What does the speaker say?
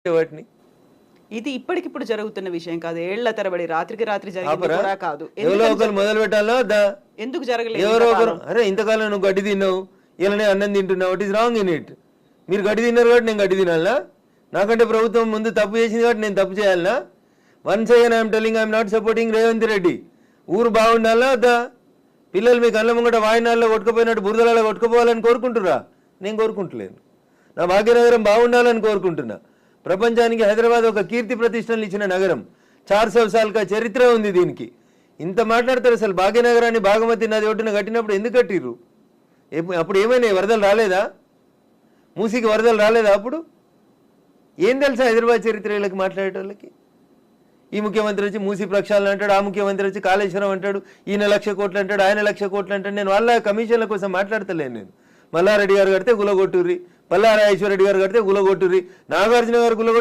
వాటిని ఇది ఇప్పటికిప్పుడు జరుగుతున్న విషయం కాదు, ఏళ్ల తరబడి రాత్రికి రాత్రి జరిగింది ఆపరా? కూడా కాదు. ఎవరో ఒకరు మొదలు పెట్టాలా వద్దా? ఎందుకు జరగలేదు ఎవరో ఒకరు ఇంతకాలం? అరే ఇంతకాలం నువ్వు గడ్డి తిన్నావు, ఇలానే అన్నం తింటున్నావు, it is wrong in it. మీరు గడ్డి తిన్నారు కాబట్టి నేను గడ్డి తినాలా? నాకంటే ప్రభుత్వం ముందు తప్పు చేసింది కాబట్టి నేను తప్పు చేయాలనా? Once again I'm telling I'm not supporting Revanth Reddy. ఊరు బాగుండాలా వద్దా? పిల్లలు మీ కళ్ళ ముంగట వాయినాల్లో కొట్టుకుపోయినట్టు బురదలలో కొట్టుకుపోవాలని కోరుకుంటురా? నేను కోరుకుంటలేను. నా భాగ్యనగరం బాగుండాలని కోరుకుంటున్నా. ప్రపంచానికి హైదరాబాద్ ఒక కీర్తి ప్రతిష్టలు ఇచ్చిన నగరం, 400 సార్లుగా చరిత్ర ఉంది దీనికి. ఇంత మాట్లాడతారు. అసలు భాగ్యనగరాన్ని బాగమతి నది ఒడ్డున కట్టినప్పుడు ఎందుకు కట్టిర్రు? అప్పుడు ఏమైనా వరదలు రాలేదా? మూసీకి వరదలు రాలేదా? అప్పుడు ఏం తెలుసా హైదరాబాద్ చరిత్ర వీళ్ళకి మాట్లాడేటోళ్ళకి? ఈ ముఖ్యమంత్రి వచ్చి మూసీ ప్రక్షాళన అంటాడు, ఆ ముఖ్యమంత్రి వచ్చి కాళేశ్వరం అంటాడు, ఈయన 1,00,000 కోట్లు అంటాడు, ఆయన 1,00,000 కోట్లు అంటాడు. నేను వాళ్ళ కమిషన్ల కోసం మాట్లాడతలేను. నేను మల్లారెడ్డి గారు కడితే గులగొట్టుర్రి, పల్లారాజేశ్వర రెడ్డి గారు కడితే గులగొట్టుర్రి, నాగార్జున గారు